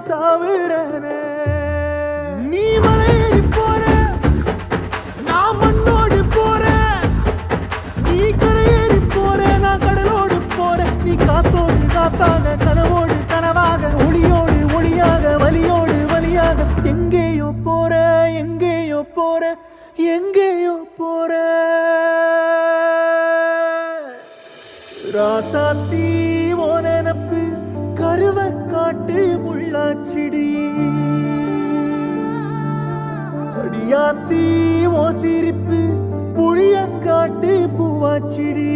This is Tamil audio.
சாவுறனே நீ மலையேறி போற நான் மண்ணோடு போறேன் நீ கரையேறி போற நான் கடலோடு போறேன் நீ காத்தோடு காத்தாக கனவோடு கனவாக ஒளியோடு ஒளியாக வலியோடு வலியாக எங்கேயோ போற எங்கேயோ போற எங்கேயோ போற ராசாத்தி ஓ நினப்பு கருவ காட்டு முள்ளாச்சிடி அடியாத்தி ஓ சிரிப்பு புளியங்காட்டு பூவாச்சிடி